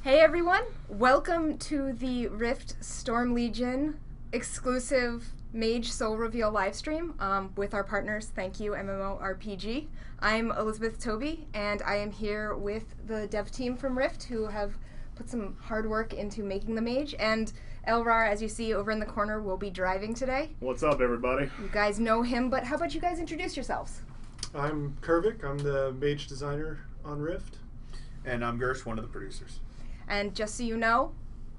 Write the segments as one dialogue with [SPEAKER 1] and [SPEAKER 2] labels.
[SPEAKER 1] Hey everyone, welcome to the Rift Storm Legion exclusive Mage Soul Reveal livestream with our partners, thank you, MMORPG. I'm Elizabeth Toby, and I am here with the dev team from Rift who have put some hard work into making the Mage, and Elrar, as you see over in the corner, will be driving today.
[SPEAKER 2] What's up, everybody?
[SPEAKER 1] You guys know him, but how about you guys introduce yourselves?
[SPEAKER 3] I'm Kervik, I'm the Mage designer on Rift.
[SPEAKER 4] And I'm Gersh, one of the producers.
[SPEAKER 1] And just so you know,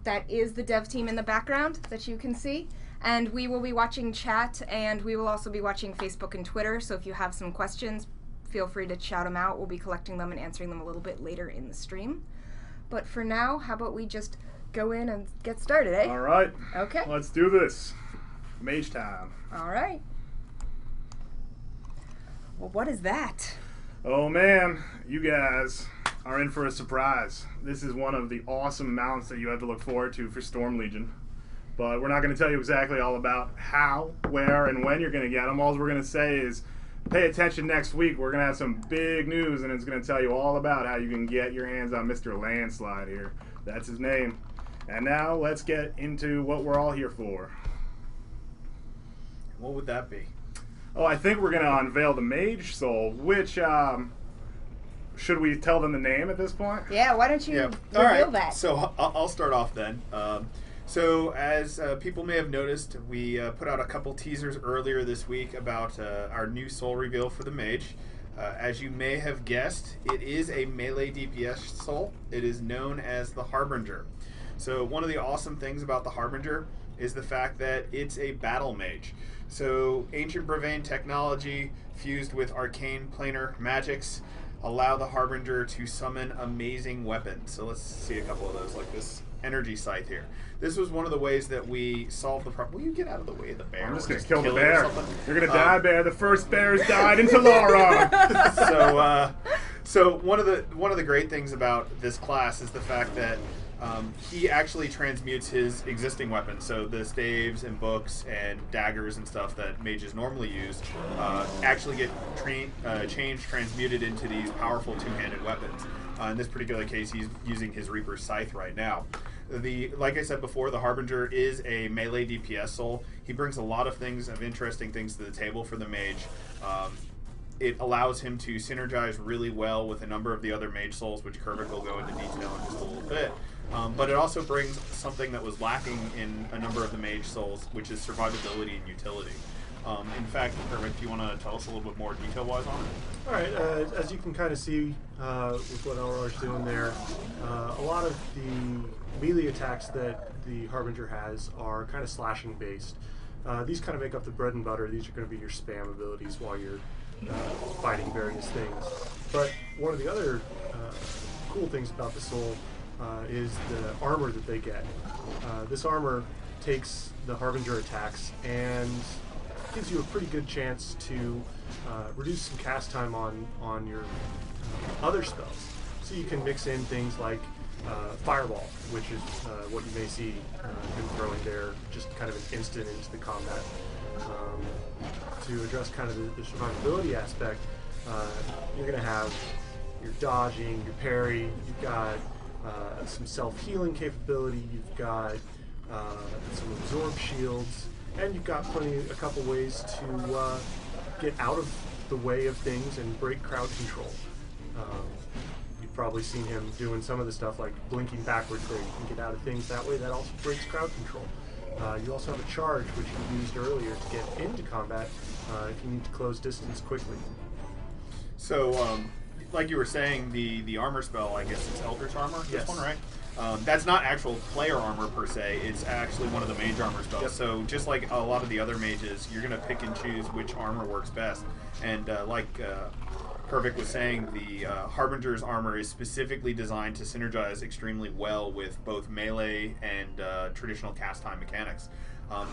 [SPEAKER 1] that is the dev team in the background that you can see. And we will be watching chat, and we will also be watching Facebook and Twitter. So if you have some questions, feel free to shout them out. We'll be collecting them and answering them a little bit later in the stream. But for now, how about we just go in and get started, eh?
[SPEAKER 2] All right.
[SPEAKER 1] Okay.
[SPEAKER 2] Let's do this. Mage time.
[SPEAKER 1] All right. Well, what is that?
[SPEAKER 2] Oh, man. You guys are in for a surprise. This is one of the awesome mounts that you have to look forward to for Storm Legion. But we're not going to tell you exactly all about how, where, and when you're going to get them. All we're going to say is pay attention next week. We're going to have some big news, and it's going to tell you all about how you can get your hands on Mr. Landslide here. That's his name. And now let's get into what we're all here for.
[SPEAKER 4] What would that be?
[SPEAKER 2] Oh, I think we're going to unveil the Mage Soul, which, should we tell them the name at this point?
[SPEAKER 1] Yeah, why don't you
[SPEAKER 4] All
[SPEAKER 1] reveal
[SPEAKER 4] right.
[SPEAKER 1] that?
[SPEAKER 4] So I'll start off then. So as people may have noticed, we put out a couple teasers earlier this week about our new soul reveal for the Mage. As you may have guessed, it is a melee DPS soul. It is known as the Harbinger. So one of the awesome things about the Harbinger is the fact that it's a battle mage. So ancient Brevane technology fused with arcane planar magics allow the Harbinger to summon amazing weapons. So let's see a couple of those, like this energy scythe here. This was one of the ways that we solved the problem. Will you get out of the way of the bear?
[SPEAKER 2] I'm just
[SPEAKER 4] Or
[SPEAKER 2] going to kill the
[SPEAKER 4] it or
[SPEAKER 2] bear.
[SPEAKER 4] something?
[SPEAKER 2] You're going to die, bear. The first bears died in Elrar.
[SPEAKER 4] So one of the great things about this class is the fact that he actually transmutes his existing weapons. So the staves and books and daggers and stuff that mages normally use actually get transmuted into these powerful two-handed weapons. In this particular case, he's using his Reaper's Scythe right now. Like I said before, the Harbinger is a melee DPS soul. He brings a lot of interesting things to the table for the mage. It allows him to synergize really well with a number of the other mage souls, which Kervik will go into detail in just a little bit. But it also brings something that was lacking in a number of the mage souls, which is survivability and utility. In fact, Kervik, do you want to tell us a little bit more detail-wise on it?
[SPEAKER 3] All right, as you can kind of see with what Elrar's doing there, a lot of the melee attacks that the Harbinger has are kind of slashing based. These kind of make up the bread and butter. These are going to be your spam abilities while you're fighting various things. But one of the other cool things about the soul is the armor that they get. This armor takes the Harbinger attacks and gives you a pretty good chance to reduce some cast time on your other spells. So you can mix in things like Fireball, which is what you may see him throwing there, just kind of an instant into the combat. To address kind of the survivability aspect, you're going to have your dodging, your parry, you've got some self-healing capability, you've got some absorb shields, and you've got a couple ways to get out of the way of things and break crowd control. You've probably seen him doing some of the stuff like blinking backwards there. You can get out of things that way. That also breaks crowd control. You also have a charge, which you used earlier to get into combat if you need to close distance quickly.
[SPEAKER 4] So, like you were saying, the armor spell, I guess it's Eldritch Armor,
[SPEAKER 3] Yes.
[SPEAKER 4] this one, right? That's not actual player armor per se, it's actually one of the mage armor spells.
[SPEAKER 3] Yep.
[SPEAKER 4] So just like a lot of the other mages, you're going to pick and choose which armor works best. And like Kervik was saying, the Harbinger's armor is specifically designed to synergize extremely well with both melee and traditional cast time mechanics.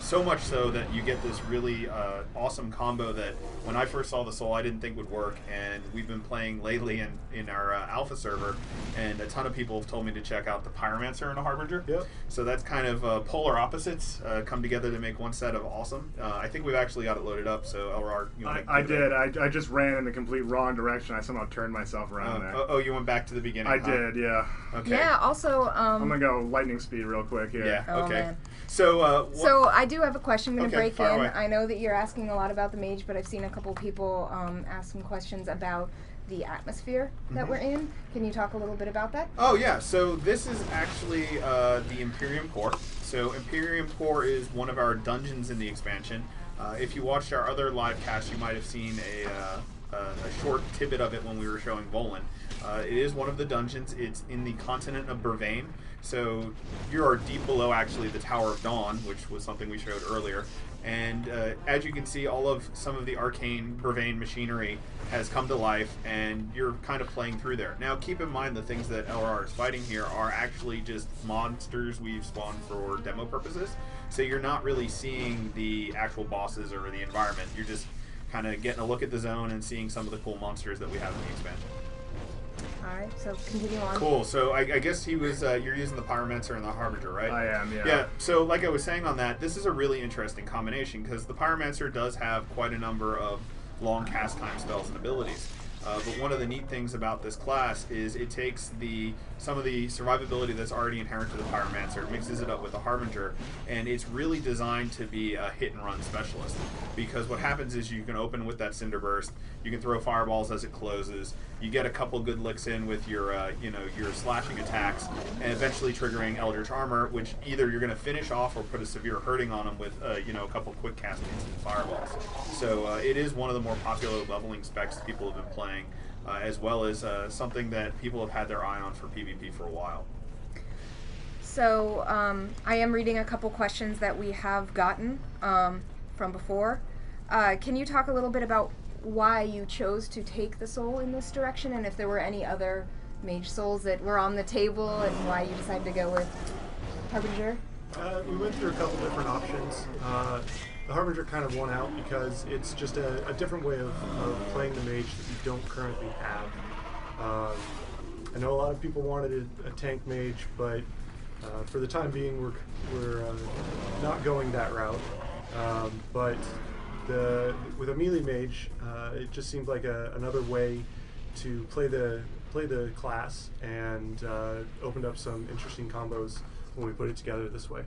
[SPEAKER 4] So much so that you get this really awesome combo that when I first saw the Soul, I didn't think would work, and we've been playing lately in our alpha server, and a ton of people have told me to check out the Pyromancer and a Harbinger.
[SPEAKER 3] Yep.
[SPEAKER 4] So that's kind of polar opposites come together to make one set of awesome. I think we've actually got it loaded up, so Elrar, you want to
[SPEAKER 2] I did. I just ran in the complete wrong direction. I somehow turned myself around there.
[SPEAKER 4] Oh, you went back to the beginning.
[SPEAKER 2] I did, yeah.
[SPEAKER 4] Okay.
[SPEAKER 1] Yeah. Also,
[SPEAKER 2] I'm gonna go lightning speed real quick here.
[SPEAKER 4] Yeah.
[SPEAKER 1] Oh,
[SPEAKER 4] Okay.
[SPEAKER 1] man.
[SPEAKER 4] So
[SPEAKER 1] I do have a question I'm going to
[SPEAKER 4] Okay,
[SPEAKER 1] break
[SPEAKER 4] fire
[SPEAKER 1] in.
[SPEAKER 4] away.
[SPEAKER 1] I know that you're asking a lot about the Mage, but I've seen a couple people ask some questions about the atmosphere that we're in. Can you talk a little bit about that?
[SPEAKER 4] Oh yeah, so this is actually the Imperium Core. So Imperium Core is one of our dungeons in the expansion. If you watched our other live cast, you might have seen a short tidbit of it when we were showing Volan. It is one of the dungeons. It's in the continent of Burvain. So you are deep below actually the Tower of Dawn, which was something we showed earlier. And as you can see, some of the arcane Burvain machinery has come to life, and you're kind of playing through there. Now, keep in mind the things that Elrar is fighting here are actually just monsters we've spawned for demo purposes. So you're not really seeing the actual bosses or the environment. You're just kind of getting a look at the zone and seeing some of the cool monsters that we have in the expansion.
[SPEAKER 1] All right, so continue on.
[SPEAKER 4] Cool. So I guess he was. You're using the Pyromancer and the Harbinger, right?
[SPEAKER 2] I am, yeah.
[SPEAKER 4] Yeah. So like I was saying on that, this is a really interesting combination because the Pyromancer does have quite a number of long cast time spells and abilities. But one of the neat things about this class is it takes some of the survivability that's already inherent to the Pyromancer, mixes it up with the Harbinger, and it's really designed to be a hit-and-run specialist. Because what happens is you can open with that Cinder Burst, you can throw fireballs as it closes, you get a couple good licks in with your your slashing attacks, and eventually triggering Eldritch Armor, which either you're going to finish off or put a severe hurting on them with a couple quick cast instant fireballs. So it is one of the more popular leveling specs people have been playing. As well as something that people have had their eye on for PvP for a while.
[SPEAKER 1] So I am reading a couple questions that we have gotten from before. Can you talk a little bit about why you chose to take the soul in this direction, and if there were any other mage souls that were on the table, and why you decided to go with Harbinger?
[SPEAKER 3] We went through a couple different options. The Harbinger kind of won out because it's just a different way of playing the mage that you don't currently have. I know a lot of people wanted a tank mage, but for the time being we're not going that route. But with a melee mage, it just seemed like another way to play the class, and opened up some interesting combos when we put it together this way.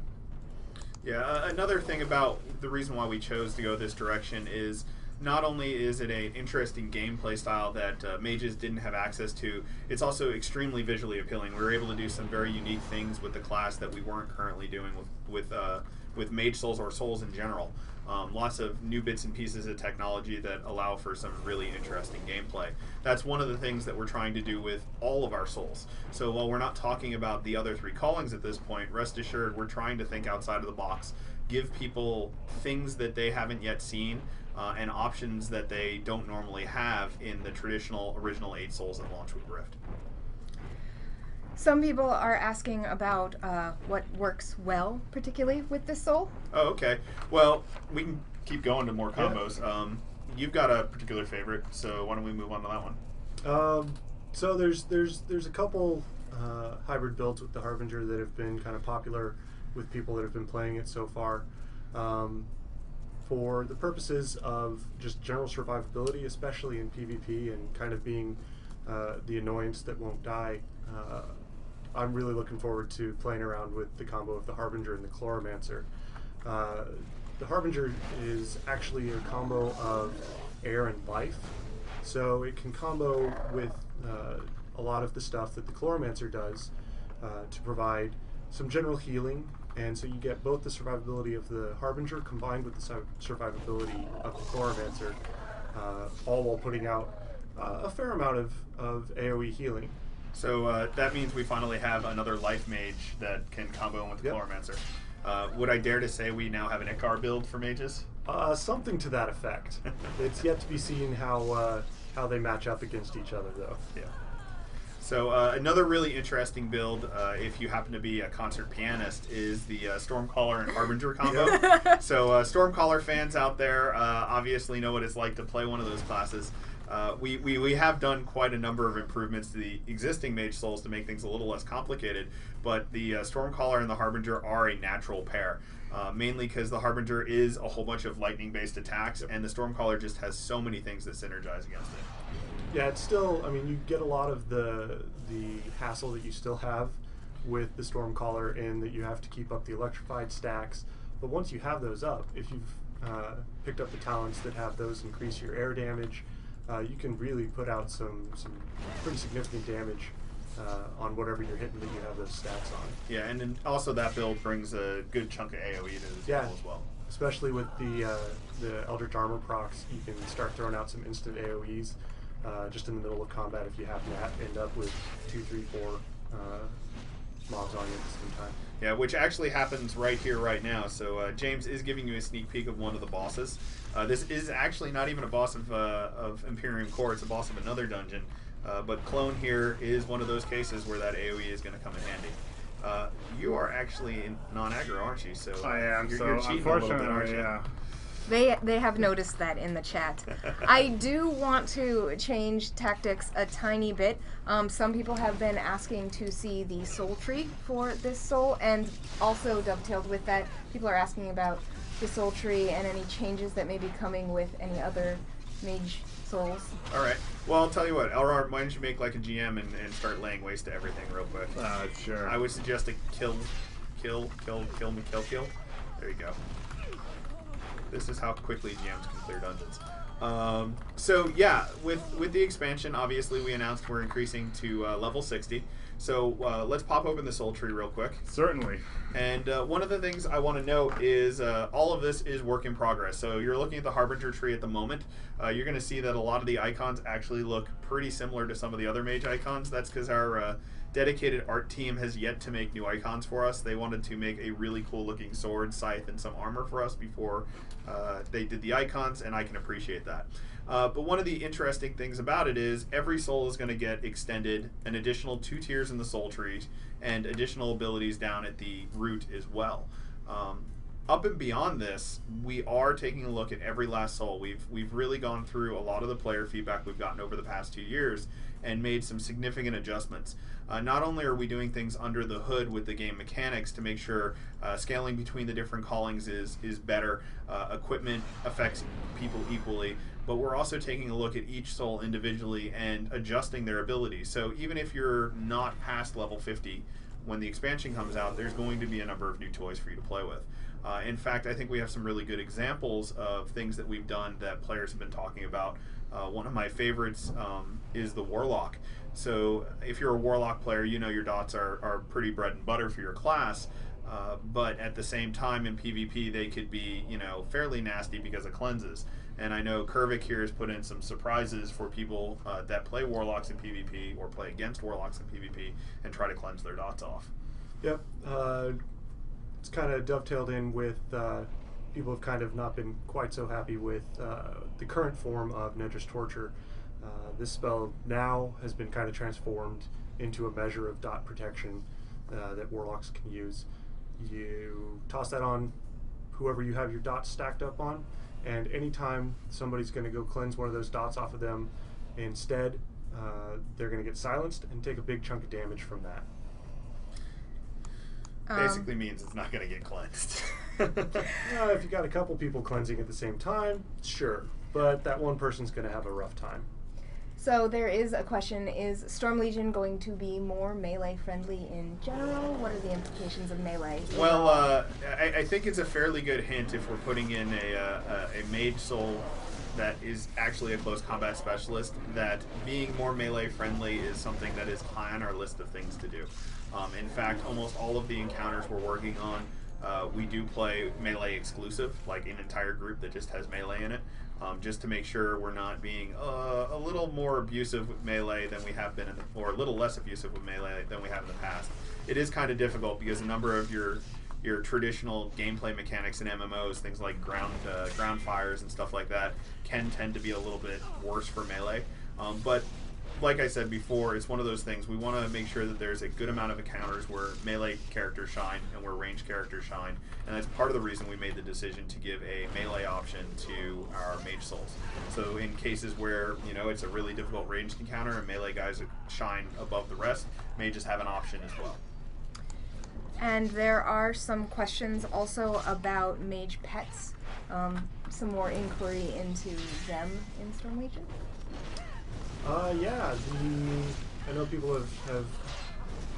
[SPEAKER 4] Yeah, another thing about the reason why we chose to go this direction is not only is it an interesting gameplay style that mages didn't have access to, it's also extremely visually appealing. We were able to do some very unique things with the class that we weren't currently doing with mage souls or souls in general. Lots of new bits and pieces of technology that allow for some really interesting gameplay. That's one of the things that we're trying to do with all of our souls. So while we're not talking about the other three callings at this point, rest assured we're trying to think outside of the box, give people things that they haven't yet seen, and options that they don't normally have in the traditional original 8 souls that launch with Rift.
[SPEAKER 1] Some people are asking about what works well, particularly with this soul.
[SPEAKER 4] Oh, okay. Well, we can keep going to more combos. Yeah. You've got a particular favorite, so why don't we move on to that one?
[SPEAKER 3] So there's a couple hybrid builds with the Harbinger that have been kind of popular with people that have been playing it so far. For the purposes of just general survivability, especially in PvP, and kind of being the annoyance that won't die, I'm really looking forward to playing around with the combo of the Harbinger and the Chloromancer. The Harbinger is actually a combo of air and life, so it can combo with a lot of the stuff that the Chloromancer does to provide some general healing, and so you get both the survivability of the Harbinger combined with the survivability of the Chloromancer, all while putting out a fair amount of AoE healing.
[SPEAKER 4] So that means we finally have another life mage that can combo in with the Chloromancer. Would I dare to say we now have an Ikar build for mages?
[SPEAKER 3] Something to that effect. It's yet to be seen how they match up against each other, though.
[SPEAKER 4] Yeah. So another really interesting build, if you happen to be a concert pianist, is the Stormcaller and Harbinger combo. So Stormcaller fans out there obviously know what it's like to play one of those classes. We have done quite a number of improvements to the existing Mage Souls to make things a little less complicated, but the Stormcaller and the Harbinger are a natural pair. Mainly because the Harbinger is a whole bunch of lightning-based attacks, and the Stormcaller just has so many things that synergize against it.
[SPEAKER 3] Yeah, it's still, I mean, you get a lot of the hassle that you still have with the Stormcaller in that you have to keep up the electrified stacks. But once you have those up, if you've picked up the talents that have those increase your air damage, you can really put out some pretty significant damage on whatever you're hitting that you have those stats on.
[SPEAKER 4] Yeah, and then also that build brings a good chunk of AoE to the table as well.
[SPEAKER 3] Especially with the Eldritch Armor procs, you can start throwing out some instant AoEs just in the middle of combat if you happen to end up with 2, 3, 4 mobs on you at the same time.
[SPEAKER 4] Yeah, which actually happens right here, right now. So James is giving you a sneak peek of one of the bosses. This is actually not even a boss of Imperium Core, it's a boss of another dungeon. But Clone here is one of those cases where that AoE is going to come in handy. You are actually non-aggro, aren't you? So
[SPEAKER 2] I am.
[SPEAKER 4] You're cheating a little bit, aren't you?
[SPEAKER 2] Yeah.
[SPEAKER 1] They have noticed that in the chat. I do want to change tactics a tiny bit. Some people have been asking to see the soul tree for this soul, and also dovetailed with that, people are asking about the soul tree and any changes that may be coming with any other mage souls.
[SPEAKER 4] All right. Well, I'll tell you what, Elrar, why don't you make like a GM and start laying waste to everything real quick?
[SPEAKER 2] Sure.
[SPEAKER 4] I would suggest a kill. There you go. This is how quickly GMs can clear dungeons. So yeah, with the expansion, obviously we announced we're increasing to level 60. So let's pop open the soul tree real quick.
[SPEAKER 2] Certainly.
[SPEAKER 4] And one of the things I want to note is all of this is work in progress. So you're looking at the Harbinger tree at the moment. You're going to see that a lot of the icons actually look pretty similar to some of the other mage icons. That's because our dedicated art team has yet to make new icons for us. They wanted to make a really cool looking sword, scythe, and some armor for us before they did the icons, and I can appreciate that. But one of the interesting things about it is every soul is going to get extended an additional 2 tiers in the soul trees and additional abilities down at the root as well. Up and beyond this, we are taking a look at every last soul. We've really gone through a lot of the player feedback we've gotten over the past 2 years and made some significant adjustments. Not only are we doing things under the hood with the game mechanics to make sure scaling between the different callings is better, equipment affects people equally, but we're also taking a look at each soul individually and adjusting their abilities. So even if you're not past level 50, when the expansion comes out, there's going to be a number of new toys for you to play with. In fact, I think we have some really good examples of things that we've done that players have been talking about. One of my favorites is the Warlock. So if you're a Warlock player, you know your dots are pretty bread and butter for your class, but at the same time in PvP they could be, you know, fairly nasty because of cleanses. And I know Kervik here has put in some surprises for people that play Warlocks in PvP or play against Warlocks in PvP and try to cleanse their dots off.
[SPEAKER 3] Yep. It's kind of dovetailed in with people have kind of not been quite so happy with the current form of Nedra's Torture. This spell now has been kind of transformed into a measure of dot protection that Warlocks can use. You toss that on whoever you have your dots stacked up on, and anytime somebody's going to go cleanse one of those dots off of them, instead they're going to get silenced and take a big chunk of damage from that.
[SPEAKER 4] Basically means it's not going to get cleansed.
[SPEAKER 3] If you got a couple people cleansing at the same time, sure, but that one person's going to have a rough time.
[SPEAKER 1] So there is a question, is Storm Legion going to be more melee friendly in general? What are the implications of melee?
[SPEAKER 4] Well, I think it's a fairly good hint if we're putting in a mage soul that is actually a close combat specialist, that being more melee friendly is something that is high on our list of things to do. In fact, almost all of the encounters we're working on, we do play melee exclusive, like an entire group that just has melee in it, just to make sure we're not being a little more abusive with melee than we have been, or a little less abusive with melee than we have in the past. It is kind of difficult because a number of your traditional gameplay mechanics in MMOs, things like ground fires and stuff like that, can tend to be a little bit worse for melee. But like I said before, it's one of those things. We want to make sure that there's a good amount of encounters where melee characters shine and where ranged characters shine, and that's part of the reason we made the decision to give a melee option to our Mage Souls. So in cases where, you know, it's a really difficult ranged encounter and melee guys shine above the rest, Mages have an option as well.
[SPEAKER 1] And there are some questions also about mage pets. Some more inquiry into them in Storm Legion.
[SPEAKER 3] Yeah, I know people have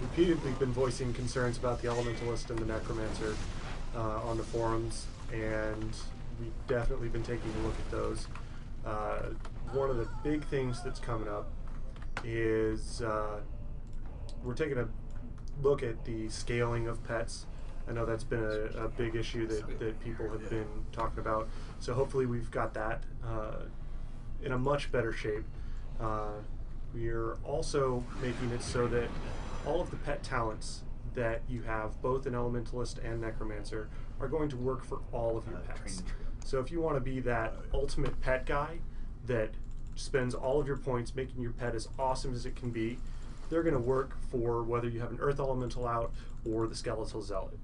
[SPEAKER 3] repeatedly been voicing concerns about the Elementalist and the Necromancer on the forums, and we've definitely been taking a look at those. One of the big things that's coming up is we're taking a look at the scaling of pets. I know that's been a big issue that people have been talking about. So hopefully we've got that in a much better shape. We are also making it so that all of the pet talents that you have, both in Elementalist and Necromancer, are going to work for all of your pets. So if you want to be that ultimate pet guy that spends all of your points making your pet as awesome as it can be, they're going to work for whether you have an Earth Elemental out or the Skeletal Zealot.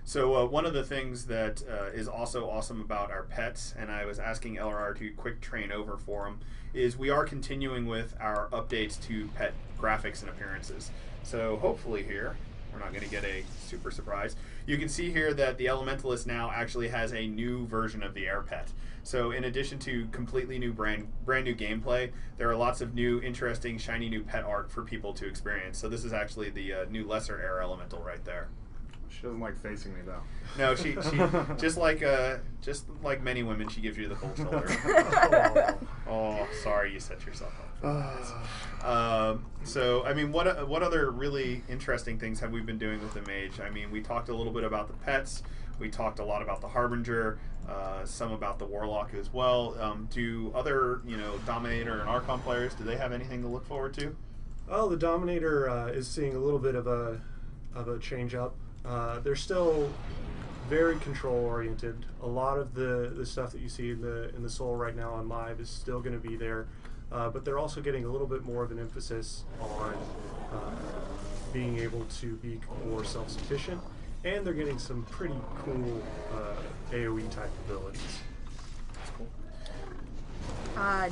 [SPEAKER 4] So one of the things that is also awesome about our pets, and I was asking Elrar to quick train over for him, is we are continuing with our updates to pet graphics and appearances. So hopefully here, we're not going to get a super surprise. You can see here that the Elementalist now actually has a new version of the air pet. So in addition to completely new brand new gameplay, there are lots of new, interesting, shiny new pet art for people to experience. So this is actually the new lesser air elemental right there.
[SPEAKER 2] She doesn't like facing me though.
[SPEAKER 4] No, she just like many women, she gives you the cold shoulder. Oh, sorry, you set yourself up. So I mean, what other really interesting things have we been doing with the Mage? I mean, we talked a little bit about the pets. We talked a lot about the Harbinger, some about the Warlock as well. Do other, Dominator and Archon players, do they have anything to look forward to?
[SPEAKER 3] Oh, the Dominator is seeing a little bit of a change up. They're still very control oriented. A lot of the stuff that you see in the Soul right now on Live is still going to be there, but they're also getting a little bit more of an emphasis on being able to be more self-sufficient, and they're getting some pretty cool AoE type abilities.
[SPEAKER 4] That's cool.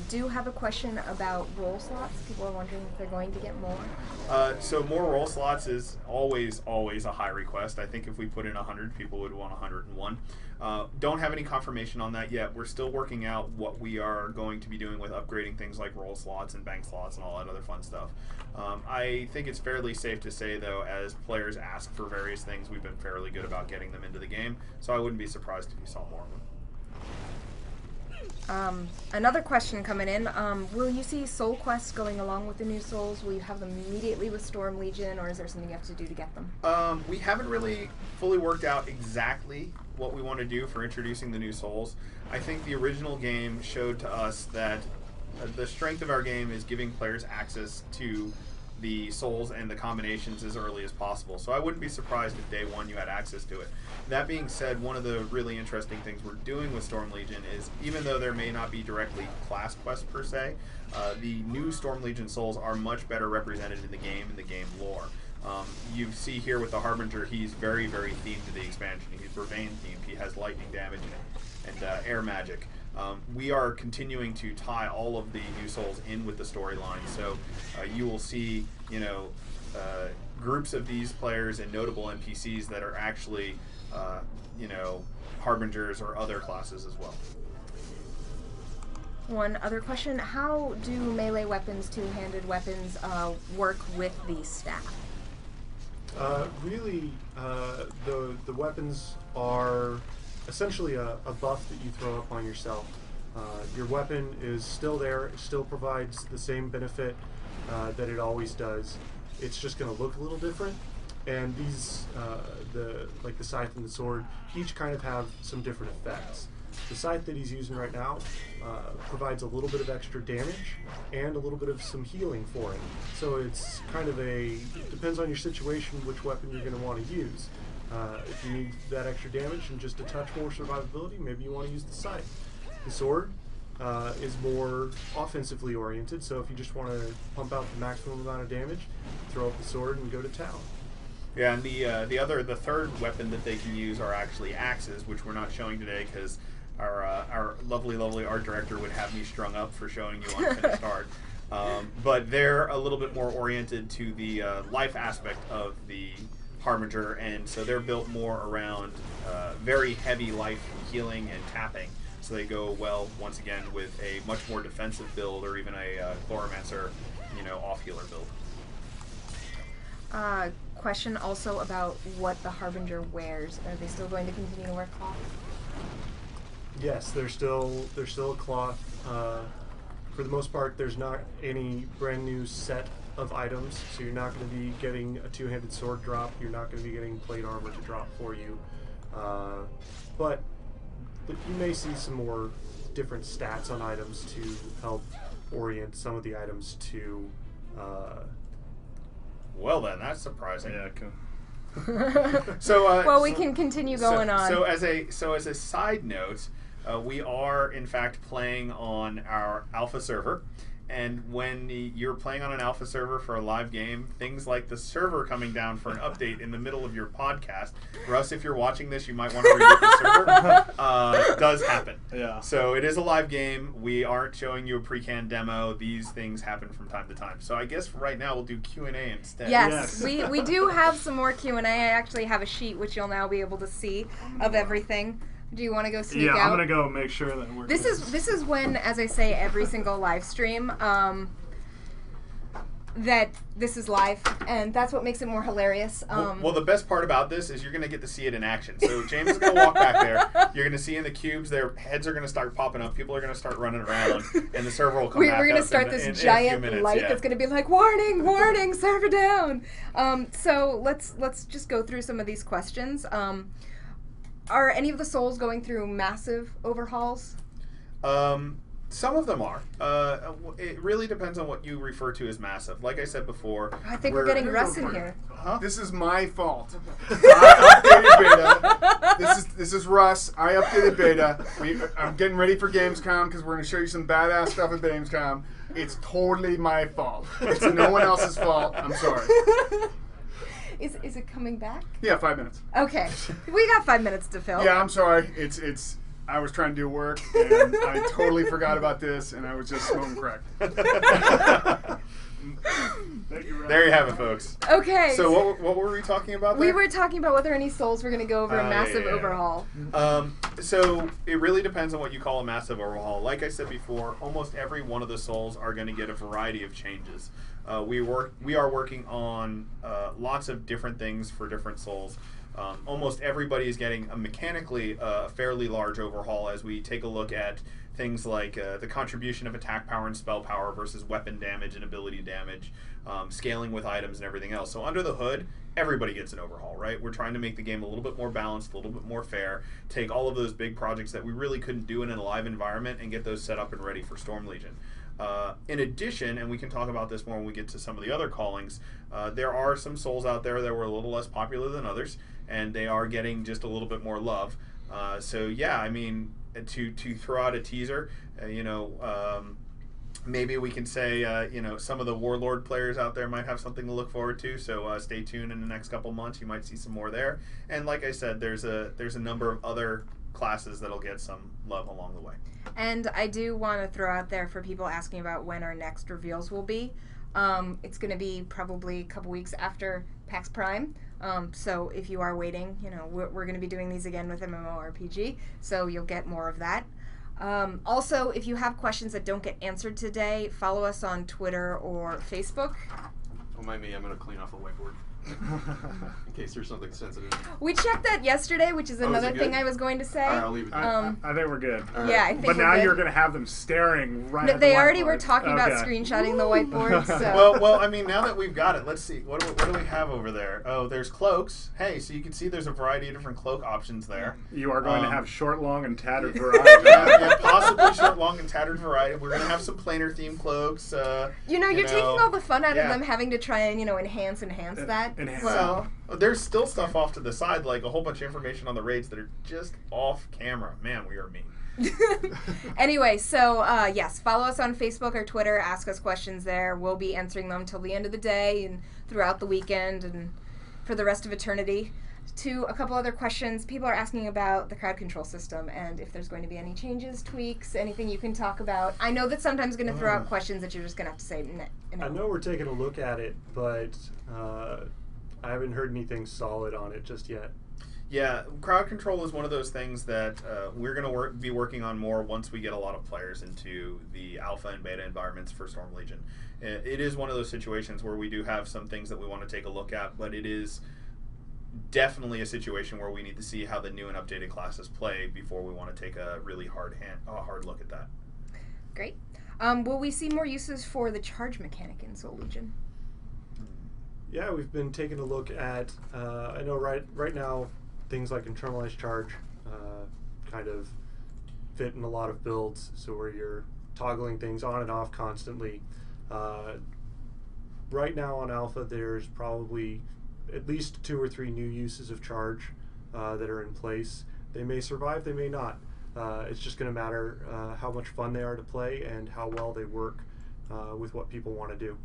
[SPEAKER 1] Do have a question about roll slots. People are wondering if they're going to get more.
[SPEAKER 4] So more roll slots is always a high request. I think if we put in 100, people would want 101. Don't have any confirmation on that yet. We're still working out what we are going to be doing with upgrading things like roll slots and bank slots and all that other fun stuff. I think it's fairly safe to say, though, as players ask for various things, we've been fairly good about getting them into the game. So I wouldn't be surprised if you saw more of them.
[SPEAKER 1] Another question coming in, will you see soul quests going along with the new souls? Will you have them immediately with Storm Legion, or is there something you have to do to get them?
[SPEAKER 4] We haven't really fully worked out exactly what we want to do for introducing the new souls. I think the original game showed to us that the strength of our game is giving players access to the souls and the combinations as early as possible. So I wouldn't be surprised if day one you had access to it. That being said, one of the really interesting things we're doing with Storm Legion is, even though there may not be directly class quests per se, the new Storm Legion souls are much better represented in the game and the game lore. You see here with the Harbinger, he's very, very themed to the expansion. He's Vervain themed. He has lightning damage and air magic. We are continuing to tie all of the new souls in with the storyline, so you will see, groups of these players and notable NPCs that are actually, Harbingers or other classes as well.
[SPEAKER 1] One other question, how do melee weapons, two-handed weapons, work with the staff?
[SPEAKER 3] Really, the weapons are essentially a buff that you throw up on yourself. Your weapon is still there, it still provides the same benefit that it always does. It's just going to look a little different. And these, the scythe and the sword, each kind of have some different effects. The scythe that he's using right now provides a little bit of extra damage and a little bit of some healing for him. So it's kind of it depends on your situation which weapon you're going to want to use. If you need that extra damage and just a touch more survivability, maybe you want to use the scythe. The sword, is more offensively oriented. So if you just want to pump out the maximum amount of damage, throw up the sword and go to town.
[SPEAKER 4] Yeah, and the third weapon that they can use are actually axes, which we're not showing today because our lovely art director would have me strung up for showing you unfinished art. But they're a little bit more oriented to the life aspect of the Harbinger, and so they're built more around very heavy life healing and tapping. So they go well, once again, with a much more defensive build or even a Chloromancer, off-healer build.
[SPEAKER 1] Question also about what the Harbinger wears. Are they still going to continue to wear cloth?
[SPEAKER 3] Yes, there's still a cloth. For the most part, there's not any brand new set of items, so you're not going to be getting a two-handed sword drop. You're not going to be getting plate armor to drop for you. But you may see some more different stats on items to help orient some of the items to.
[SPEAKER 4] Well, then that's surprising.
[SPEAKER 2] Yeah.
[SPEAKER 1] Well, we can continue going on.
[SPEAKER 4] So as a side note, we are in fact playing on our alpha server, and when you're playing on an alpha server for a live game, things like the server coming down for an update in the middle of your podcast, Russ, if you're watching this, you might want to reboot the server. Does happen.
[SPEAKER 2] Yeah.
[SPEAKER 4] So it is a live game. We aren't showing you a pre-canned demo. These things happen from time to time. So I guess for right now we'll do Q&A instead.
[SPEAKER 1] Yes. We do have some more Q&A. I actually have a sheet which you'll now be able to see of everything. Do you want to go sneak out?
[SPEAKER 2] Yeah, I'm going to go make sure that we're...
[SPEAKER 1] This is when, as I say, every single live stream, that this is live, and that's what makes it more hilarious.
[SPEAKER 4] Well, the best part about this is you're going to get to see it in action. So James is going to walk back there. You're going to see in the cubes, their heads are going to start popping up. People are going to start running around, and the server will come back up.
[SPEAKER 1] We're going to start this giant light that's going to be like, warning, warning, server down. So let's just go through some of these questions. Are any of the souls going through massive overhauls?
[SPEAKER 4] Some of them are. It really depends on what you refer to as massive. Like I said before,
[SPEAKER 1] I think we're getting Russ in here.
[SPEAKER 4] Huh?
[SPEAKER 5] This is my fault. I updated beta. This is Russ. I updated beta. I'm getting ready for Gamescom because we're going to show you some badass stuff at Gamescom. It's totally my fault. It's no one else's fault. I'm sorry.
[SPEAKER 1] Is it coming back?
[SPEAKER 5] Yeah, 5 minutes.
[SPEAKER 1] Okay. We got 5 minutes to fill.
[SPEAKER 5] Yeah, I'm sorry. It's. I was trying to do work, and I totally forgot about this, and I was just smoking crack.
[SPEAKER 2] Thank you, Ryan.
[SPEAKER 4] There you have it, folks.
[SPEAKER 1] Okay.
[SPEAKER 4] So what were we talking about there?
[SPEAKER 1] We were talking about whether any souls were going to go over a massive overhaul.
[SPEAKER 4] So it really depends on what you call a massive overhaul. Like I said before, almost every one of the souls are going to get a variety of changes. We are working on lots of different things for different souls. Almost everybody is getting a mechanically fairly large overhaul as we take a look at things like the contribution of attack power and spell power versus weapon damage and ability damage, scaling with items and everything else. So under the hood, everybody gets an overhaul, right? We're trying to make the game a little bit more balanced, a little bit more fair, take all of those big projects that we really couldn't do in a live environment and get those set up and ready for Storm Legion. In addition, and we can talk about this more when we get to some of the other callings, there are some souls out there that were a little less popular than others, and they are getting just a little bit more love. So yeah, I mean, to throw out a teaser, maybe we can say, some of the Warlord players out there might have something to look forward to. So stay tuned in the next couple months. You might see some more there. And like I said, there's a number of other classes that'll get some love along the way.
[SPEAKER 1] And I do want to throw out there for people asking about when our next reveals will be. It's going to be probably a couple weeks after PAX Prime. So if you are waiting, we're going to be doing these again with MMORPG, so you'll get more of that. Also, if you have questions that don't get answered today, follow us on Twitter or Facebook.
[SPEAKER 6] Don't mind me, I'm going to clean off the whiteboard. In case there's something sensitive.
[SPEAKER 1] We checked that yesterday, which is another thing I was going to say.
[SPEAKER 6] All right, I'll leave it there.
[SPEAKER 2] I think we're good.
[SPEAKER 1] Yeah, I think
[SPEAKER 2] But
[SPEAKER 1] we're
[SPEAKER 2] now
[SPEAKER 1] good.
[SPEAKER 2] you're going to have them staring right at the
[SPEAKER 1] They already were
[SPEAKER 2] whiteboard.
[SPEAKER 1] talking about
[SPEAKER 2] Okay.
[SPEAKER 1] screenshotting the whiteboard. So.
[SPEAKER 4] Well, I mean, now that we've got it, let's see. What do we have over there? Oh, there's cloaks. Hey, so you can see there's a variety of different cloak options there.
[SPEAKER 2] You are going to have short, long, and tattered variety.
[SPEAKER 4] Yeah, possibly short, long, and tattered variety. We're going to have some planar themed cloaks.
[SPEAKER 1] You're taking all the fun out
[SPEAKER 4] yeah.
[SPEAKER 1] of them having to try and, enhance that.
[SPEAKER 2] Enhance.
[SPEAKER 1] Well,
[SPEAKER 4] There's still stuff off to the side, like a whole bunch of information on the raids that are just off camera. Man, we are mean.
[SPEAKER 1] anyway, so yes, follow us on Facebook or Twitter. Ask us questions there. We'll be answering them till the end of the day and throughout the weekend and for the rest of eternity. To a couple other questions, people are asking about the crowd control system and if there's going to be any changes, tweaks, anything you can talk about. I know that sometimes going to throw out questions that you're just going to have to say no.
[SPEAKER 3] I know we're taking a look at it, but I haven't heard anything solid on it just yet.
[SPEAKER 4] Yeah, crowd control is one of those things that we're going to be working on more once we get a lot of players into the alpha and beta environments for Storm Legion. It is one of those situations where we do have some things that we want to take a look at, but it is definitely a situation where we need to see how the new and updated classes play before we want to take a really hard look at that.
[SPEAKER 1] Great. Will we see more uses for the charge mechanic in Soul Legion?
[SPEAKER 3] Yeah, we've been taking a look at, I know right now, things like internalized charge kind of fit in a lot of builds, so where you're toggling things on and off constantly. Right now on Alpha, there's probably at least 2 or 3 new uses of charge that are in place. They may survive, they may not. It's just going to matter how much fun they are to play and how well they work with what people want to do.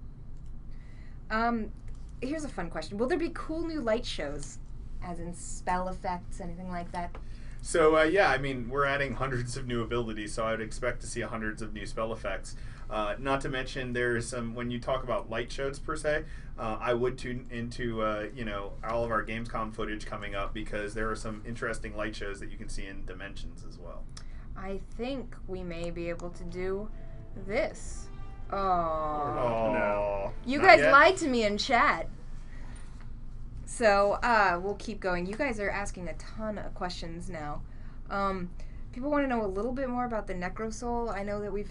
[SPEAKER 1] Here's a fun question. Will there be cool new light shows, as in spell effects, anything like that?
[SPEAKER 4] So, yeah, I mean, we're adding hundreds of new abilities, so I would expect to see hundreds of new spell effects. Not to mention, there's some, when you talk about light shows per se, I would tune into, all of our Gamescom footage coming up because there are some interesting light shows that you can see in Dimensions as well.
[SPEAKER 1] I think we may be able to do this. Oh.
[SPEAKER 4] No.
[SPEAKER 1] You
[SPEAKER 4] Not
[SPEAKER 1] guys
[SPEAKER 4] yet?
[SPEAKER 1] lied to me in chat. So, we'll keep going. You guys are asking a ton of questions now. People want to know a little bit more about the Necrosoul. I know that we've...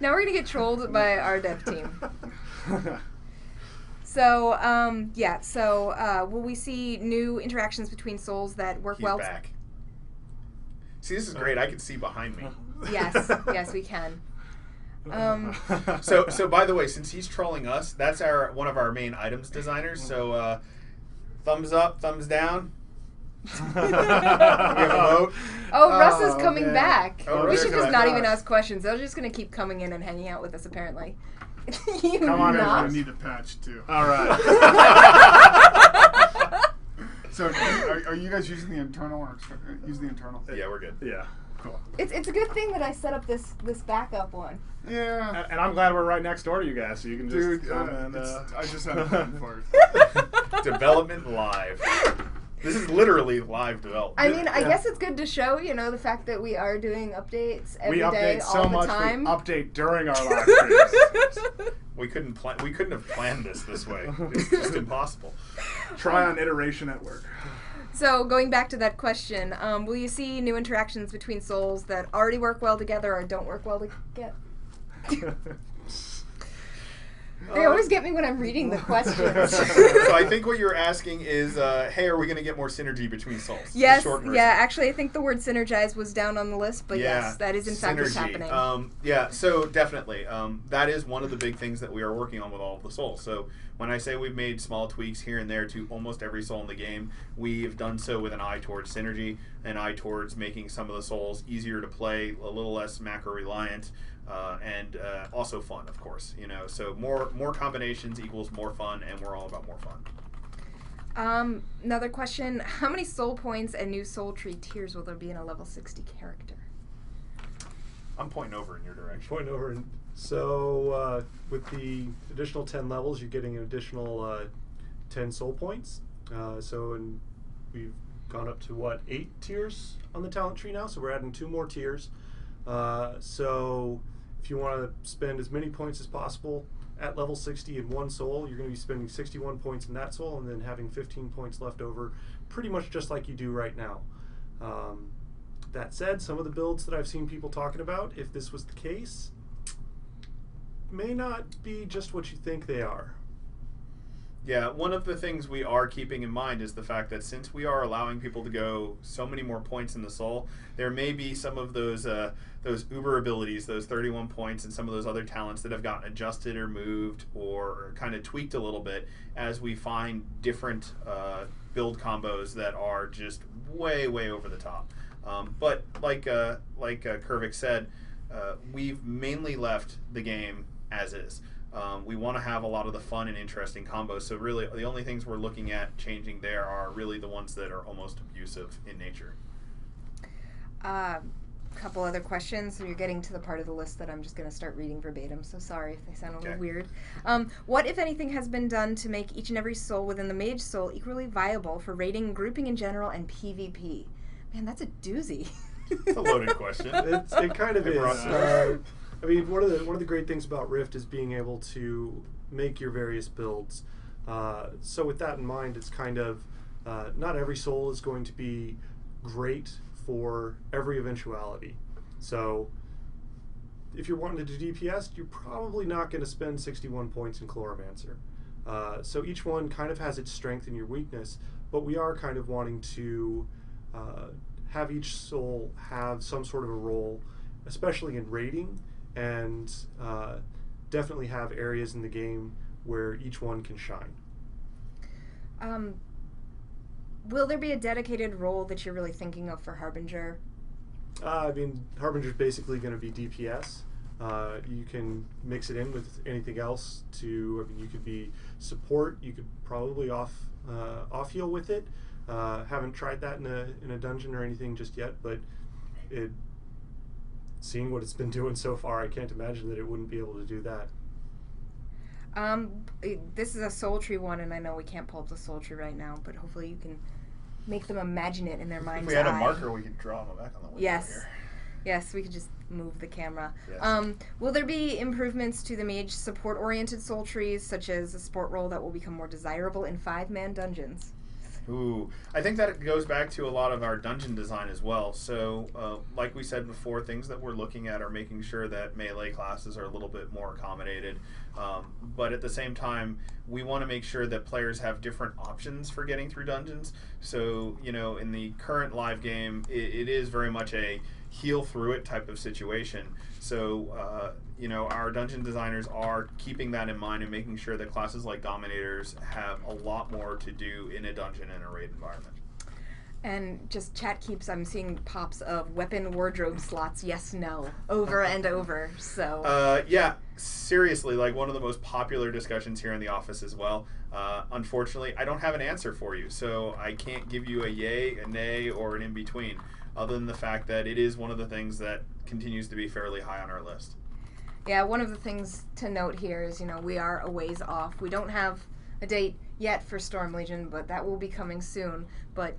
[SPEAKER 1] Now we're going to get trolled by our dev team. So, will we see new interactions between souls that work
[SPEAKER 4] He's
[SPEAKER 1] well?
[SPEAKER 4] back. See, this is great. I can see behind me.
[SPEAKER 1] Yes, we can.
[SPEAKER 4] So by the way, since he's trolling us, that's one of our main items designers. So thumbs up, thumbs down. We have a vote.
[SPEAKER 1] Oh, Russ is
[SPEAKER 5] Oh,
[SPEAKER 1] coming
[SPEAKER 5] man.
[SPEAKER 1] back.
[SPEAKER 4] Oh,
[SPEAKER 1] We
[SPEAKER 4] Russ
[SPEAKER 1] should
[SPEAKER 4] is
[SPEAKER 1] just
[SPEAKER 4] back.
[SPEAKER 1] not even ask questions. They're just going to keep coming in and hanging out with us, apparently. You
[SPEAKER 2] Come on,
[SPEAKER 1] not.
[SPEAKER 5] I need a patch too.
[SPEAKER 2] All right.
[SPEAKER 5] So, are you guys using the internal or use the internal?
[SPEAKER 4] Yeah, we're good.
[SPEAKER 2] Yeah. Cool.
[SPEAKER 1] It's a good thing that I set up this backup one.
[SPEAKER 5] Yeah.
[SPEAKER 2] And I'm glad we're right next door to you guys, so you can just
[SPEAKER 5] Dude,
[SPEAKER 2] come and.
[SPEAKER 5] I just had a plan for it.
[SPEAKER 4] Development live. This is literally live development.
[SPEAKER 1] I mean, I
[SPEAKER 2] Yeah.
[SPEAKER 1] guess it's good to show, the fact that we are doing updates every
[SPEAKER 2] we
[SPEAKER 1] day,
[SPEAKER 2] update
[SPEAKER 1] all
[SPEAKER 2] so
[SPEAKER 1] the
[SPEAKER 2] much.
[SPEAKER 1] time.
[SPEAKER 2] We update during our live streams.
[SPEAKER 4] We couldn't have planned this way. It's just impossible.
[SPEAKER 2] Try on iteration at work.
[SPEAKER 1] So, going back to that question, will you see new interactions between souls that already work well together or don't work well together? They always get me when I'm reading the questions.
[SPEAKER 4] So I think what you're asking is, hey, are we going to get more synergy between souls? The
[SPEAKER 1] Yes,
[SPEAKER 4] short version.
[SPEAKER 1] yeah, actually I think the word synergize was down on the list, but yes, that is in fact what's
[SPEAKER 4] synergy.
[SPEAKER 1] happening.
[SPEAKER 4] Yeah, so definitely. That is one of the big things that we are working on with all of the souls. So when I say we've made small tweaks here and there to almost every soul in the game, we've done so with an eye towards synergy, an eye towards making some of the souls easier to play, a little less macro reliant, and also fun, of course. So more combinations equals more fun, and we're all about more fun.
[SPEAKER 1] Another question, how many soul points and new soul tree tiers will there be in a level 60 character?
[SPEAKER 4] I'm pointing over in your direction.
[SPEAKER 3] Point over. So with the additional 10 levels, you're getting an additional 10 soul points. We've gone up to 8 tiers on the talent tree now. So we're adding 2 more tiers. So if you want to spend as many points as possible at level 60 in one soul, you're going to be spending 61 points in that soul and then having 15 points left over, pretty much just like you do right now. That said, some of the builds that I've seen people talking about, if this was the case, may not be just what you think they are.
[SPEAKER 4] Yeah, one of the things we are keeping in mind is the fact that since we are allowing people to go so many more points in the soul, there may be some of those uber abilities, those 31 points, and some of those other talents that have gotten adjusted or moved or kind of tweaked a little bit as we find different build combos that are just way over the top. But like Kervik said, we've mainly left the game as is. We want to have a lot of the fun and interesting combos, so really the only things we're looking at changing there are really the ones that are almost abusive in nature.
[SPEAKER 1] Couple other questions. So you're getting to the part of the list that I'm just going to start reading verbatim, so sorry if they sound a little weird. What, if anything, has been done to make each and every soul within the Mage soul equally viable for raiding, grouping in general, and PvP? Man, that's a doozy.
[SPEAKER 4] It's a loaded question.
[SPEAKER 3] It kind of is. I mean, one of the great things about Rift is being able to make your various builds. So with that in mind, it's kind of not every soul is going to be great for every eventuality. So if you're wanting to do DPS, you're probably not going to spend 61 points in Chloromancer. So each one kind of has its strength and your weakness, but we are kind of wanting to have each soul have some sort of a role, especially in raiding, and definitely have areas in the game where each one can shine.
[SPEAKER 1] Will there be a dedicated role that you're really thinking of for Harbinger?
[SPEAKER 3] I mean, Harbinger's basically going to be DPS. You can mix it in with anything else to, I mean, you could be support, you could probably off heal with it. Haven't tried that in a dungeon or anything just yet, but seeing what it's been doing so far, I can't imagine that it wouldn't be able to do that.
[SPEAKER 1] This is a soul tree one, and I know we can't pull up the soul tree right now, but hopefully you can make them imagine it in their mind's eye.
[SPEAKER 4] If we had a marker, we could draw them back on the window here.
[SPEAKER 1] Yes, we could just move the camera.
[SPEAKER 4] Yes.
[SPEAKER 1] Will there be improvements to the Mage support-oriented soul trees, such as a support role that will become more desirable in 5-man dungeons?
[SPEAKER 4] Ooh, I think that goes back to a lot of our dungeon design as well. So, like we said before, things that we're looking at are making sure that melee classes are a little bit more accommodated. But at the same time, we want to make sure that players have different options for getting through dungeons. So, you know, in the current live game, it is very much a heal through it type of situation. So, you know, our dungeon designers are keeping that in mind and making sure that classes like Dominators have a lot more to do in a dungeon and a raid environment.
[SPEAKER 1] And just chat keeps, I'm seeing pops of weapon wardrobe slots, yes, no, over and over, so.
[SPEAKER 4] Yeah, seriously, like one of the most popular discussions here in the office as well. Unfortunately, I don't have an answer for you, so I can't give you a yay, a nay, or an in-between, other than the fact that it is one of the things that continues to be fairly high on our list.
[SPEAKER 1] Yeah, one of the things to note here is, you know, we are a ways off. We don't have a date yet for Storm Legion, but that will be coming soon. But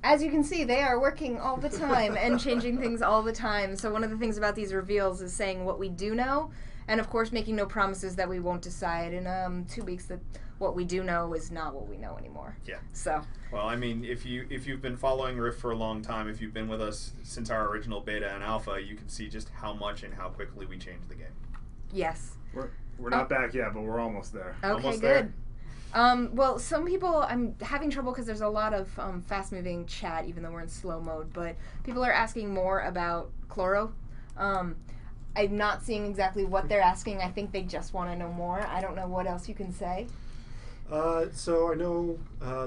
[SPEAKER 1] as you can see, they are working all the time and changing things all the time. So one of the things about these reveals is saying what we do know, and of course making no promises that we won't decide in 2 weeks that what we do know is not what we know anymore.
[SPEAKER 4] Yeah.
[SPEAKER 1] So.
[SPEAKER 4] Well, I mean, if you've been following Rift for a long time, if you've been with us since our original beta and alpha, you can see just how much and how quickly we changed the game.
[SPEAKER 1] Yes.
[SPEAKER 2] We're not back yet, but we're almost there.
[SPEAKER 1] Okay,
[SPEAKER 4] Almost
[SPEAKER 1] good.
[SPEAKER 4] there.
[SPEAKER 1] Well, some people, I'm having trouble because there's a lot of fast-moving chat, even though we're in slow mode, but people are asking more about Chloro. I'm not seeing exactly what they're asking. I think they just want to know more. I don't know what else you can say.
[SPEAKER 3] So I know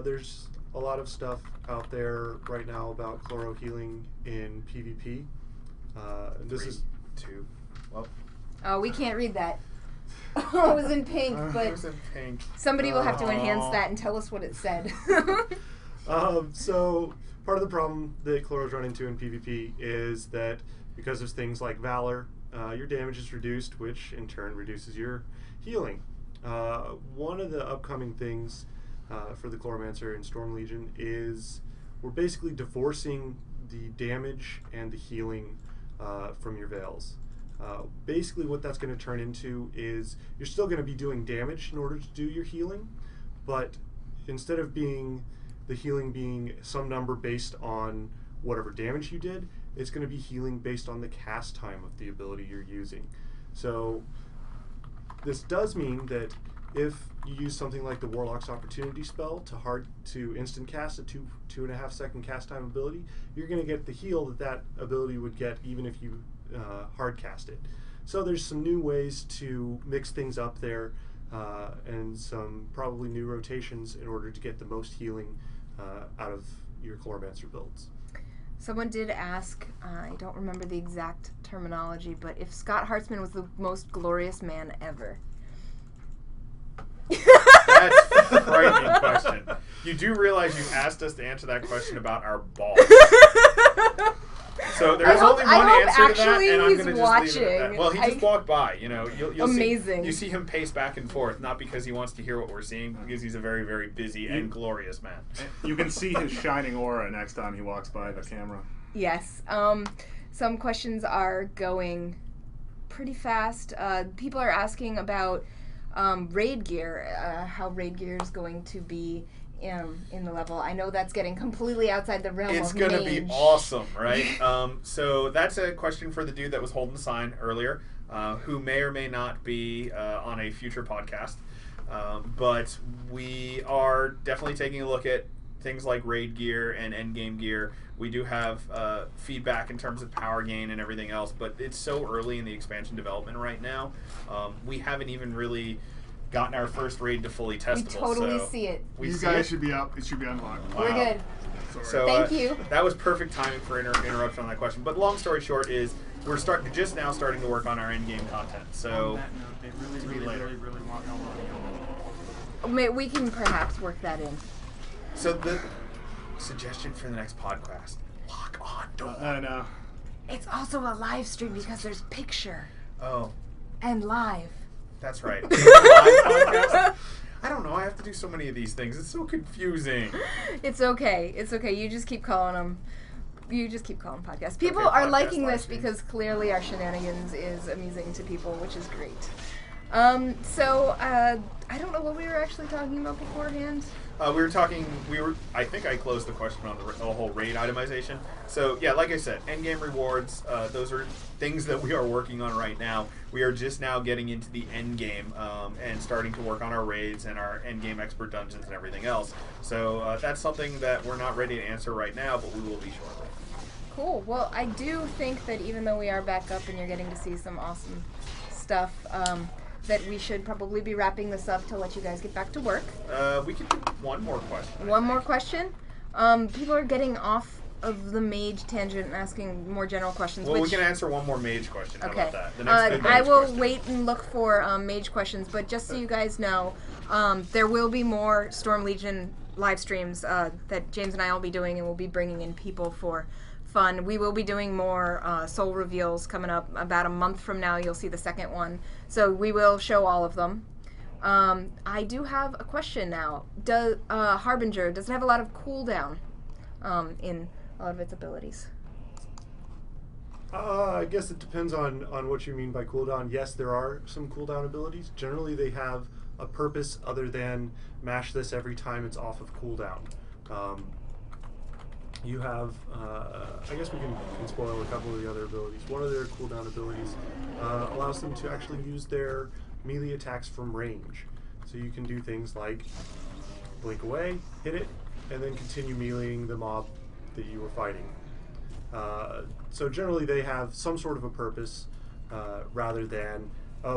[SPEAKER 3] there's a lot of stuff out there right now about Chloro healing in PvP. This
[SPEAKER 4] 3,
[SPEAKER 3] is
[SPEAKER 4] 2, well.
[SPEAKER 1] Oh, we can't read that. It was in pink,
[SPEAKER 4] It
[SPEAKER 1] but
[SPEAKER 4] was in pink.
[SPEAKER 1] somebody will have to enhance that and tell us what it said.
[SPEAKER 3] So part of the problem that Chloro's run into in PvP is that because of things like Valor, your damage is reduced, which in turn reduces your healing. One of the upcoming things for the Chloromancer in Storm Legion is we're basically divorcing the damage and the healing from your Veils. Basically what that's going to turn into is you're still going to be doing damage in order to do your healing, but instead of being the healing being some number based on whatever damage you did, it's going to be healing based on the cast time of the ability you're using. So this does mean that if you use something like the Warlock's Opportunity spell to instant cast a 2.5 second cast time ability, you're going to get the heal that ability would get even if you hard cast it. So there's some new ways to mix things up there, and some probably new rotations in order to get the most healing out of your Chloromancer builds.
[SPEAKER 1] Someone did ask, I don't remember the exact terminology, but if Scott Hartzman was the most glorious man ever.
[SPEAKER 4] That's a frightening question. You do realize you asked us to answer that question about our balls. So there's only one answer to that, and I'm going to just leave it at that. Well, he just walked by. You'll
[SPEAKER 1] Amazing.
[SPEAKER 4] You see him pace back and forth, not because he wants to hear what we're seeing, because he's a very, very busy and glorious man.
[SPEAKER 2] You can see his shining aura next time he walks by the camera.
[SPEAKER 1] Yes. Some questions are going pretty fast. People are asking about raid gear, how raid gear is going to be in the level. I know that's getting completely outside the realm
[SPEAKER 4] It's
[SPEAKER 1] of
[SPEAKER 4] going to
[SPEAKER 1] Mage.
[SPEAKER 4] be awesome, right? So that's a question for the dude that was holding the sign earlier, who may or may not be on a future podcast. But we are definitely taking a look at things like raid gear and endgame gear. We do have feedback in terms of power gain and everything else, but it's so early in the expansion development right now. We haven't even really gotten our first raid to fully testable.
[SPEAKER 1] We totally see it.
[SPEAKER 5] You guys should be up. It should be unlocked.
[SPEAKER 1] We're good.
[SPEAKER 5] Sorry.
[SPEAKER 4] So
[SPEAKER 1] Thank you.
[SPEAKER 4] That was perfect timing for interruption on that question. But long story short is we're starting to work on our endgame content. So
[SPEAKER 7] On that note, they really want
[SPEAKER 1] We can perhaps work that in.
[SPEAKER 4] So the suggestion for the next podcast: lock on door.
[SPEAKER 2] I know.
[SPEAKER 1] It's also a live stream because there's picture
[SPEAKER 4] Oh,
[SPEAKER 1] and live.
[SPEAKER 4] that's right. Live podcast? I don't know. I have to do so many of these things. It's so confusing.
[SPEAKER 1] It's okay. It's okay. You just keep calling them. You just keep calling podcasts. People
[SPEAKER 4] Okay,
[SPEAKER 1] are
[SPEAKER 4] podcast
[SPEAKER 1] liking
[SPEAKER 4] live
[SPEAKER 1] this
[SPEAKER 4] streams.
[SPEAKER 1] because clearly our shenanigans is amusing to people, which is great. I don't know what we were actually talking about beforehand.
[SPEAKER 4] I think I closed the question on the whole raid itemization. So, yeah, like I said, endgame rewards, those are things that we are working on right now. We are just now getting into the endgame and starting to work on our raids and our endgame expert dungeons and everything else. So, that's something that we're not ready to answer right now, but we will be shortly.
[SPEAKER 1] Cool. Well, I do think that even though we are back up and you're getting to see some awesome stuff, that we should probably be wrapping this up to let you guys get back to work.
[SPEAKER 4] We can do one more question.
[SPEAKER 1] One more question. People are getting off of the mage tangent and asking more general questions.
[SPEAKER 4] Well, we
[SPEAKER 1] which,
[SPEAKER 4] can answer one more mage question. How
[SPEAKER 1] okay.
[SPEAKER 4] about that? The next good
[SPEAKER 1] I
[SPEAKER 4] mage
[SPEAKER 1] will
[SPEAKER 4] question.
[SPEAKER 1] wait and look for mage questions, but just so you guys know, there will be more Storm Legion live streams that James and I will be doing, and we'll be bringing in people for fun. We will be doing more soul reveals coming up. About a month from now, you'll see the second one. So we will show all of them. I do have a question now. Does Harbinger, does it have a lot of cooldown in a lot of its abilities?
[SPEAKER 3] I guess it depends on what you mean by cooldown. Yes, there are some cooldown abilities. Generally, they have a purpose other than mash this every time it's off of cooldown. You have, I guess we can spoil a couple of the other abilities. One of their cooldown abilities allows them to actually use their melee attacks from range. So you can do things like blink away, hit it, and then continue meleeing the mob that you were fighting. So generally they have some sort of a purpose rather than,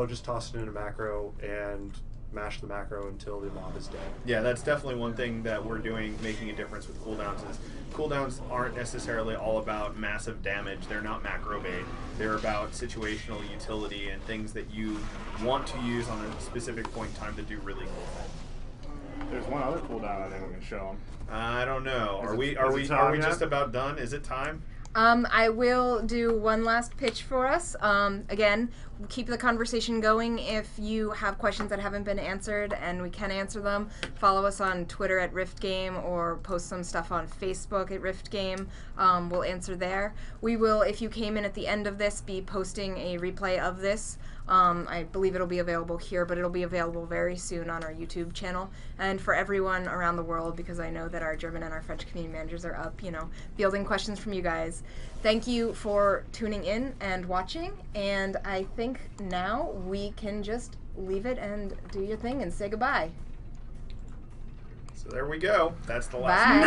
[SPEAKER 3] just toss it in a macro and mash the macro until the mob is dead.
[SPEAKER 4] Yeah, that's definitely one thing that we're doing, making a difference with cooldowns, is cooldowns aren't necessarily all about massive damage. They're not macro bait. They're about situational utility and things that you want to use on a specific point in time to do really cool things.
[SPEAKER 2] There's one other cooldown I think we can show them.
[SPEAKER 4] I don't know.
[SPEAKER 2] Is
[SPEAKER 4] Are
[SPEAKER 2] it-
[SPEAKER 4] we
[SPEAKER 2] is it time yet?
[SPEAKER 4] just about done? Is it time?
[SPEAKER 1] I will do one last pitch for us. Again, keep the conversation going. If you have questions that haven't been answered and we can answer them, follow us on Twitter at RiftGame or post some stuff on Facebook at RiftGame. We'll answer there. We will, if you came in at the end of this, be posting a replay of this I believe it'll be available here, but it'll be available very soon on our YouTube channel. And for everyone around the world, because I know that our German and our French community managers are up, fielding questions from you guys. Thank you for tuning in and watching, and I think now we can just leave it and do your thing and say goodbye.
[SPEAKER 4] So there we go. That's the last.
[SPEAKER 1] Bye.